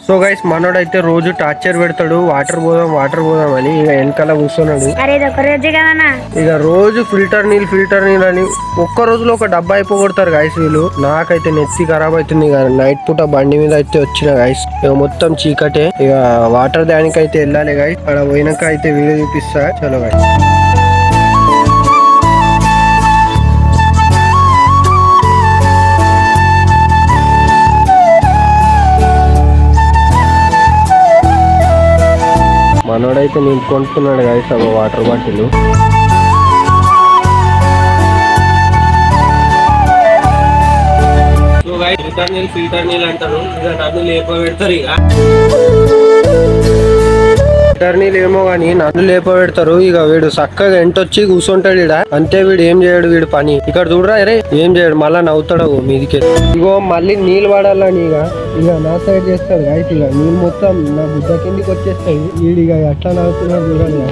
So guys మనోడైతే రోజు torture పెడతాడు water పోదాం అని ఇక వెనకాల కూర్చున్నాడు. ఇక రోజు ఫిల్టర్ నీళ్ళు అని ఒక్క రోజులో ఒక డబ్బా అయిపోగొడతారు గైస్ వీళ్ళు. నాకైతే నెత్తి ఖరాబ్ అవుతుంది. ఇక నైట్ పూట బండి మీద అయితే వచ్చిన గైస్. ఇక మొత్తం చీకటే. ఇక వాటర్ దానికి అయితే వెళ్ళాలి గైస్. అక్కడ పోయినాక అయితే వీడియో చూపిస్తా. చలో గైస్. మనోడైతే నింపుకుంటున్నాడు గైస్ ఒక వాటర్ బాటిల్. ఫిల్టర్ నీళ్ళు అంటారు. ఇక నన్ను లేప పెడతారు. ఇక ఫిల్టర్ నీళ్ళు ఏమో గానీ నన్ను లేప పెడతారు. ఇక వీడు చక్కగా ఎంటొచ్చి కూర్చుంటాడు ఇడ. అంతే వీడు ఏం చేయడు వీడు పని. ఇక్కడ చూడరా అరే ఏం చేయడు మళ్ళా నవ్వుతాడు మీదికి. ఇగో మళ్ళీ నీళ్ళు పడాలని ఇక నా సైడ్ చేస్తాడు గైస్. ఇక నీళ్ళు మొత్తం నా బుద్ధ కిందికి వచ్చేస్తాయి. వీడిగా ఎట్లా నవ్వుతున్నాడు చూడండి.